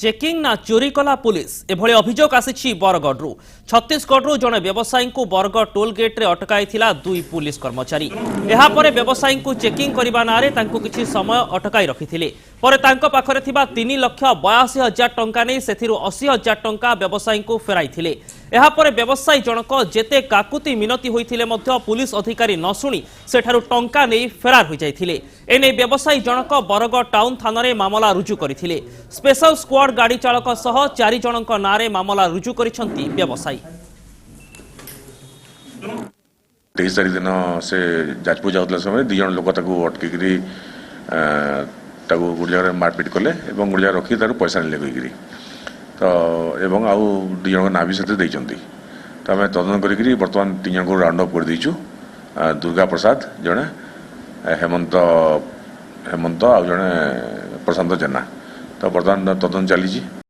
Checking ना चोरी कला पुलिस एभली अभियोग आसी बरगढ़ छत्तीसगढ़ जड़े व्यवसायी को बरगढ़ टोल गेट रे अटकाई दुई पुलिस कर्मचारी यापर व्यवसायी को चेकिंग करने ना किसी समय अटकाई रखी पर पाखरे 3,82,000 टंका नहीं से 80,000 टंका व्यवसायी को फेराई यापर व्यवसायी जनक जेते काकुति मिनती होइथिले मध्य पुलिस अधिकारी न शुणी सेठारु टंका नहीं फेरार हो जाइथिले। एने व्यवसायी जनक बरगढ़ टाउन थाना रे मामला रुजु करथिले। स्पेशल स्क्वाड गाड़ी चालक सह 4 जनक नारे मामला रुजु करिसंती व्यवसायी। 23 तारीख दिन से जाजपुर जाऊला समय 2 जन लोक अटकिकी गोटे जगह मारपिट कले गोटे जगह रखी तार पैसा ने कहीकि तो एवं आउ 2 जन ना भी से तो आम तदन करी बर्तमान 3 जन को राउंड अप कर दीचु। दुर्गा प्रसाद जड़े हेमंत हेमंत आउ जड़े प्रशांत जेना तो बर्तमान तदन चली।